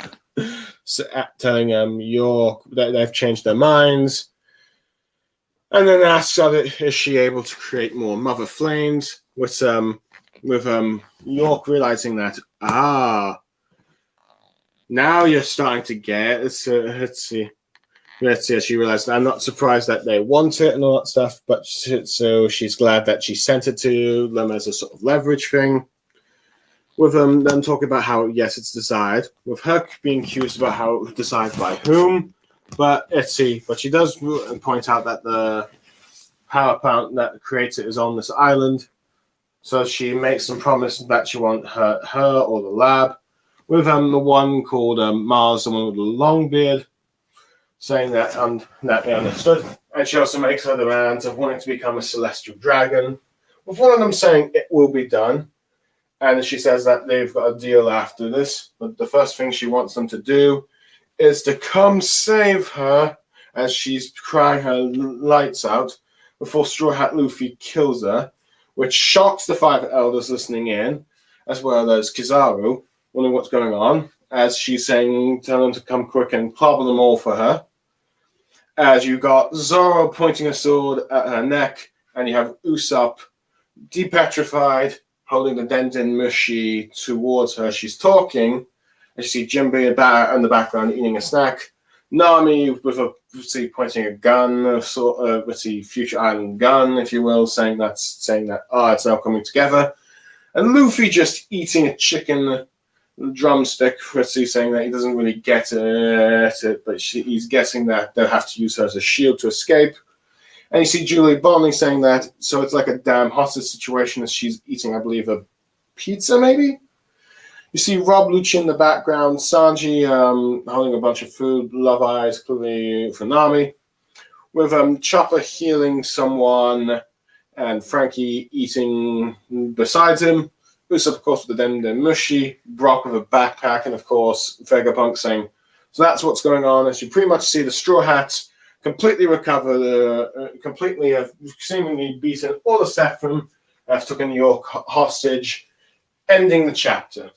telling York that they've changed their minds. And then asks, is she able to create more mother flames? With York realizing that, now you're starting to get it. Let's see, she realized I'm not surprised that they want it and all that stuff, but so she's glad that she sent it to them as a sort of leverage thing. With them talking about how, yes, it's desired. With her being curious about how it's decided by whom, but she does point out that the power plant that creates it is on this island. So she makes some promise that she wants her or the lab. With the one called Mars, the one with the long beard, saying that they understood. And she also makes her demands of wanting to become a celestial dragon. With one of them saying it will be done. And she says that they've got a deal after this. But the first thing she wants them to do is to come save her as she's crying her lights out before Straw Hat Luffy kills her, which shocks the Five Elders listening in, as well as Kizaru, wondering what's going on, as she's saying, tell them to come quick and clobber them all for her. As you got Zoro pointing a sword at her neck, and you have Usopp depetrified, holding the Den Mushi towards her. She's talking, and you see Jinbei in the background eating a snack. Nami with pointing a gun, future island gun, if you will, saying that it's now coming together. And Luffy just eating a chicken drumstick, saying that he doesn't really get it, but he's guessing that they'll have to use her as a shield to escape. And you see Julie Bonding saying that, so it's like a damn hostage situation as she's eating, I believe, a pizza, maybe? You see Rob Lucci in the background, Sanji holding a bunch of food, Love Eyes, clearly for Nami, with Chopper healing someone, and Frankie eating besides him. Usopp, of course, with the Den Mushi, Brock with a backpack, and, of course, Vegapunk saying, so that's what's going on, as you pretty much see the Straw Hats completely recover, completely have seemingly beaten all the Sephiroth, have taken York hostage, ending the chapter.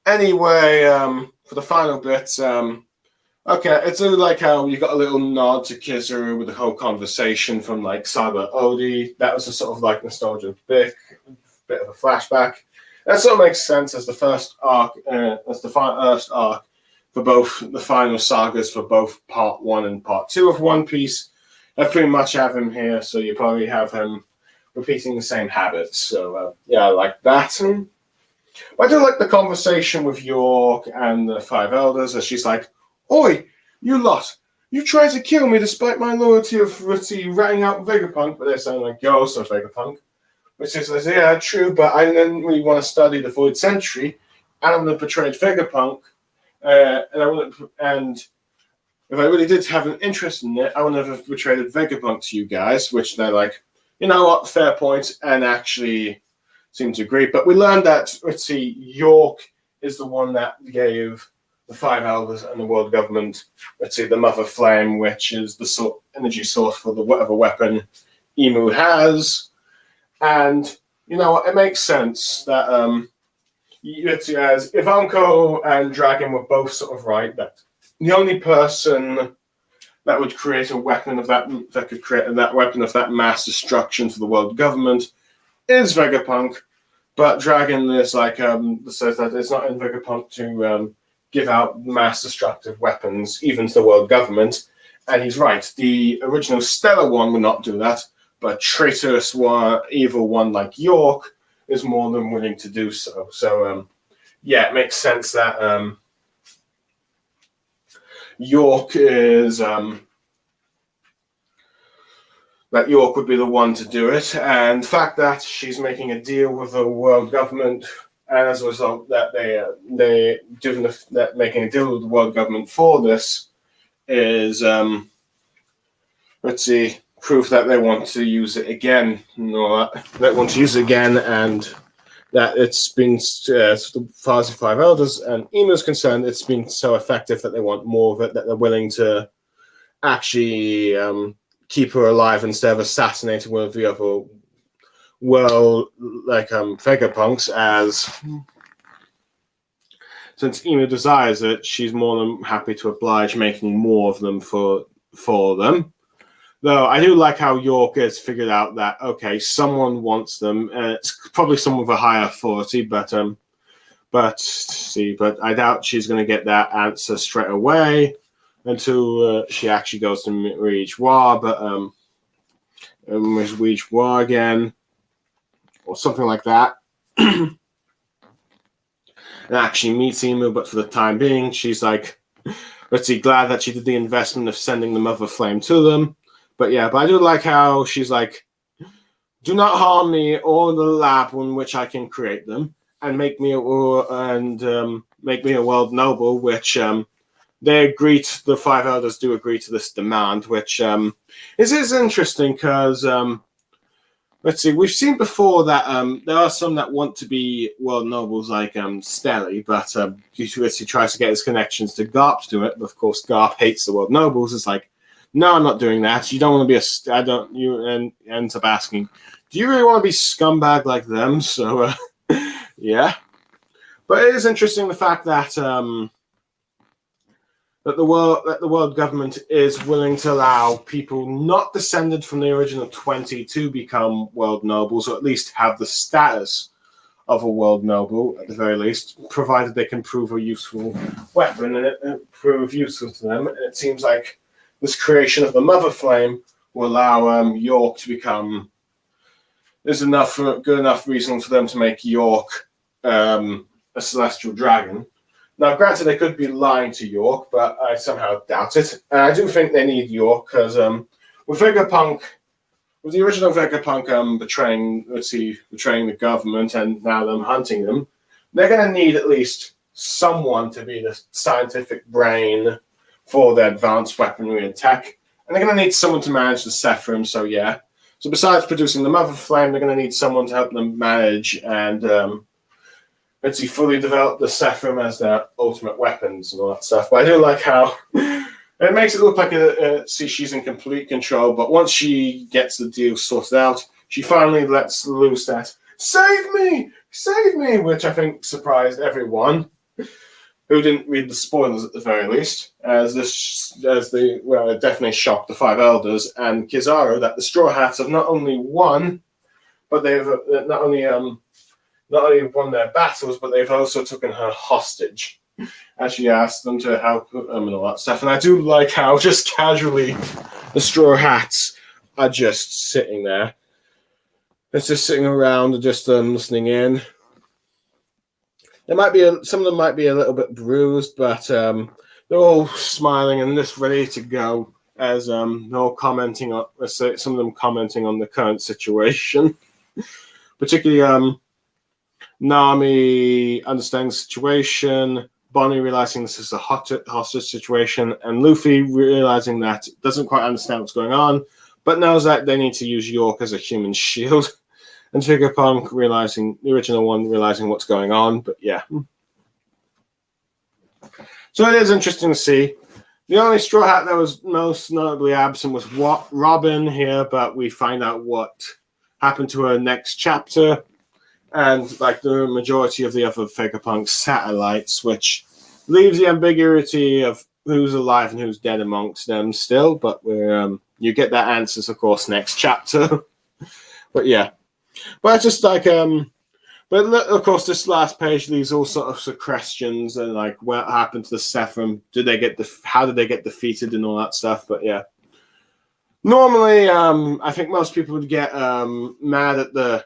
Anyway, for the final bit, okay, it's like how you got a little nod to Kizaru with the whole conversation from like Saga Odi. That was a sort of like nostalgia bit of a flashback. That sort of makes sense as the first arc, first arc for both the final sagas for both part 1 and part 2 of One Piece. I pretty much have him here, so you probably have him repeating the same habits. So yeah, I like that. But I do like the conversation with York and the Five Elders, as she's like, "Oi, you lot! You tried to kill me despite my loyalty of ratting out Vegapunk," but they're saying like, "You're also Vegapunk," which is like, yeah, true, but I didn't really want to study the Void Century, and I would have betrayed Vegapunk, and if I really did have an interest in it, I wouldn't have betrayed Vegapunk to you guys, which they're like, you know what, fair point, and actually seem to agree. But we learned that, York is the one that gave the Five Elders and the world government, the Mother Flame, which is the energy source for the whatever weapon Emu has. And, you know what, it makes sense that, as Ivanko and Dragon were both sort of right, that the only person that would create a weapon of that could create that weapon of that mass destruction for the world government is Vegapunk, but Dragon is like says that it's not in Vegapunk to give out mass destructive weapons even to the world government, and he's right. The original Stellar one would not do that, but traitorous one, evil one like York is more than willing to do so. So yeah, it makes sense that York is that York would be the one to do it, and the fact that she's making a deal with the world government, and as a result that they doing that making a deal with the world government for this is proof that they want to use it again, and that it's been, as far as the Five Elders and Emu's concerned, it's been so effective that they want more of it, that they're willing to actually keep her alive instead of assassinating one of the other Vegapunks, as since Emu desires it, she's more than happy to oblige making more of them for them. Though I do like how York has figured out that, okay, someone wants them. It's probably someone with a higher authority, but I doubt she's going to get that answer straight away until she actually goes to Rage War, but Rage War again, or something like that, and actually meets Emu. But for the time being, she's like, glad that she did the investment of sending the Mother Flame to them. But I do like how she's like, do not harm me or the lab in which I can create them, and make me a world noble, which they agree to, the Five Elders do agree to this demand, which is interesting because we've seen before that there are some that want to be world nobles like Stelly, but he tries to get his connections to Garp to do it, but of course Garp hates the world nobles. It's like, no, I'm not doing that. You don't want to be you ends up asking, do you really want to be scumbag like them? So, yeah. But it is interesting the fact that that the world government is willing to allow people not descended from the original 20 to become world nobles, or at least have the status of a world noble, at the very least, provided they can prove a useful weapon and it prove useful to them. And it seems like this creation of the Mother Flame will allow York to become. There's good enough reason for them to make York a celestial dragon. Now, granted, they could be lying to York, but I somehow doubt it. And I do think they need York because with Vegapunk, with the original Vegapunk betraying the government and now them hunting them, they're going to need at least someone to be the scientific brain for their advanced weaponry and tech. And they're going to need someone to manage the Sephirim, so yeah. So besides producing the Mother Flame, they're going to need someone to help them manage and fully develop the Sephirim as their ultimate weapons and all that stuff. But I do like how it makes it look like she's in complete control, but once she gets the deal sorted out, she finally lets loose that, save me, which I think surprised everyone who didn't read the spoilers at the very least, it definitely shocked the Five Elders and Kizaru that the Straw Hats have not only won, but they've not only won their battles, but they've also taken her hostage. As she asked them to help them and all that stuff. And I do like how just casually the Straw Hats are just sitting there. It's just sitting around and just listening in. some of them might be a little bit bruised, but they're all smiling and just ready to go. As they're all commenting on, some of them commenting on the current situation, particularly Nami understanding the situation, Bonnie realizing this is a hostage situation, and Luffy realizing that doesn't quite understand what's going on, but knows that they need to use York as a human shield. And Vegapunk realizing, the original one, realizing what's going on, but yeah. So it is interesting to see. The only Straw Hat that was most notably absent was Robin here, but we find out what happened to her next chapter. And like the majority of the other Vegapunk satellites, which leaves the ambiguity of who's alive and who's dead amongst them still. But we're you get that answers, of course, next chapter. But yeah. But it's just like but of course, this last page leaves all sorts of questions and like what happened to the Sephiroth? How did they get defeated and all that stuff? But yeah, normally, I think most people would get mad at the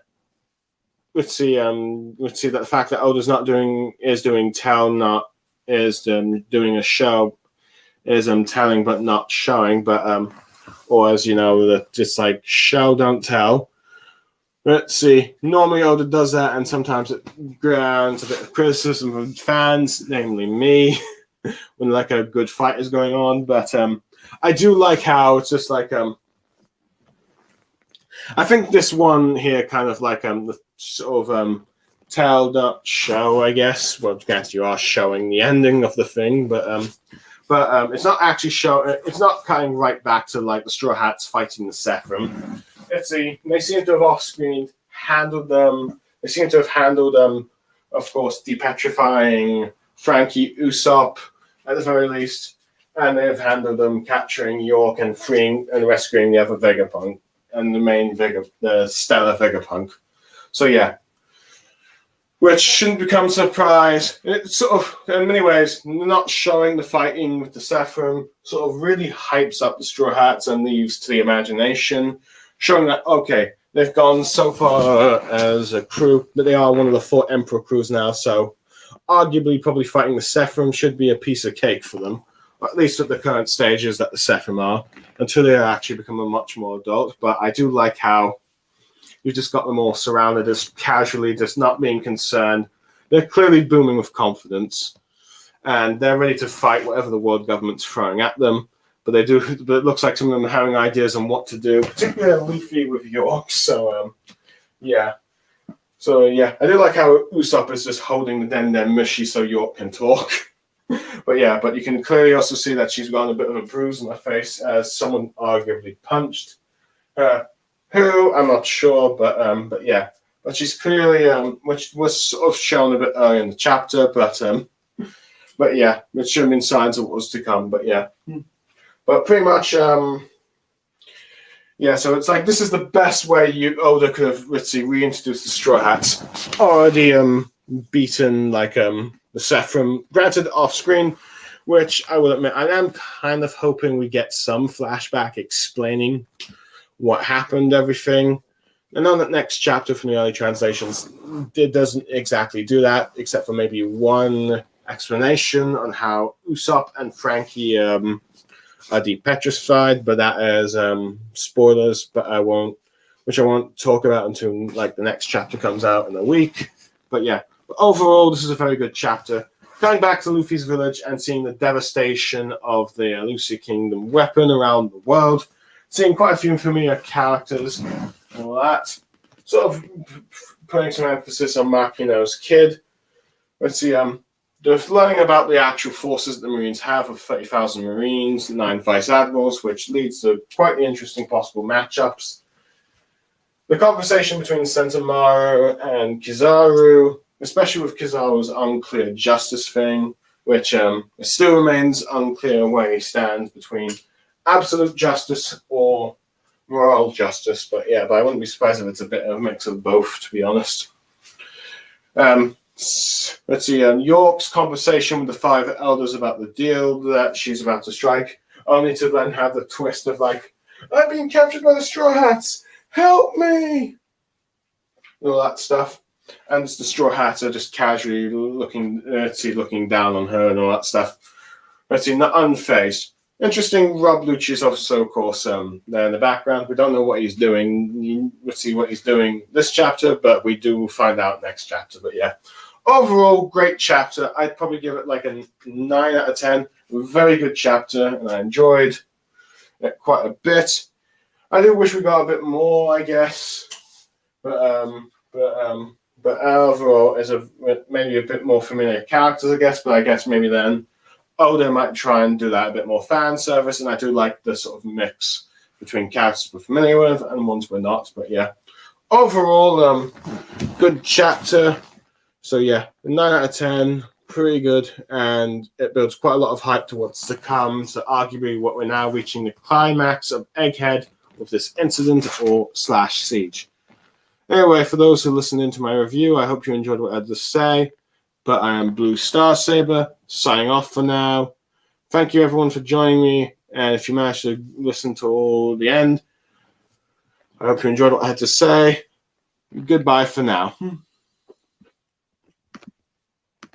let's see that the fact that Oda's is doing tell, not is doing a show, is telling but not showing, but or as you know, just like show don't tell. Let's see. Normally Oda does that, and sometimes it grounds a bit of criticism from fans, namely me, when like a good fight is going on. But I do like how it's just like I think this one here kind of like the sort of tell not show, I guess. Well, I guess you are showing the ending of the thing, but it's not actually it's not cutting right back to like the Straw Hats fighting the Sephiroth. Let's see. They seem to have off-screen handled them. They seem to have handled of course, depetrifying Frankie Usopp at the very least, and they have handled them capturing York and freeing and rescuing the other Vegapunk and the main the stellar Vegapunk. So yeah, which shouldn't become a surprise. It's sort of, in many ways, not showing the fighting with the Sephiroth sort of really hypes up the Straw Hats and leaves to the imagination, showing that, okay, they've gone so far as a crew, but they are one of the 4 Emperor crews now, so arguably probably fighting the Sephiroth should be a piece of cake for them, at least at the current stages that the Sephiroth are, until they actually become a much more adult. But I do like how you've just got them all surrounded, just casually, just not being concerned. They're clearly booming with confidence, and they're ready to fight whatever the world government's throwing at them. But it looks like some of them are having ideas on what to do, particularly Luffy with York. So, yeah. So, yeah, I do like how Usopp is just holding the Den Mushi so York can talk. but you can clearly also see that she's got a bit of a bruise on her face as someone arguably punched her. Who, I'm not sure, but yeah. But she's clearly, which was sort of shown a bit earlier in the chapter, but yeah, it should have been signs of what was to come, but yeah. But pretty much, yeah, so it's like this is the best way Oda could have, let's see, reintroduced the Straw Hats. Already beaten, like, the Sephiroth, granted off-screen, which I will admit, I am kind of hoping we get some flashback explaining what happened, everything. I know that next chapter from the early translations, it doesn't exactly do that, except for maybe one explanation on how Usopp and Frankie are depetrified, but that is spoilers, but I won't talk about until like the next chapter comes out in a week. But yeah, but overall, this is a very good chapter. Going back to Luffy's village and seeing the devastation of the Lucy Kingdom weapon around the world, seeing quite a few familiar characters and all that, sort of putting some emphasis on Makino's kid. Let's see, they're learning about the actual forces that the Marines have of 30,000 Marines, 9 Vice Admirals, which leads to quite the interesting possible matchups. The conversation between Sentomaru and Kizaru, especially with Kizaru's unclear justice thing, which still remains unclear where he stands between absolute justice or moral justice. But yeah, but I wouldn't be surprised if it's a bit of a mix of both, to be honest. Let's see, York's conversation with the 5 elders about the deal that she's about to strike, only to then have the twist of like, I'm being captured by the Straw Hats, help me! All that stuff. And it's the Straw Hatter just casually looking down on her and all that stuff. Let's see, not unfazed. Interesting, Rob Lucci is also, of course, there in the background. We don't know what he's doing. Let's see what he's doing this chapter, but we do find out next chapter. But yeah, overall, great chapter. I'd probably give it like a 9 out of 10. Very good chapter, and I enjoyed it quite a bit. I do wish we got a bit more, I guess, but overall, as maybe a bit more familiar characters, I guess. But I guess maybe then Oda might try and do that a bit more fan service, and I do like the sort of mix between characters we're familiar with and ones we're not. But yeah, overall, good chapter. So yeah, 9 out of 10, pretty good, and it builds quite a lot of hype to what's to come. So arguably, what we're now reaching the climax of Egghead with this incident or / siege. Anyway, for those who listened into my review, I hope you enjoyed what I had to say. But I am Blue Star Saber, signing off for now. Thank you, everyone, for joining me. And if you managed to listen to all the end, I hope you enjoyed what I had to say. Goodbye for now.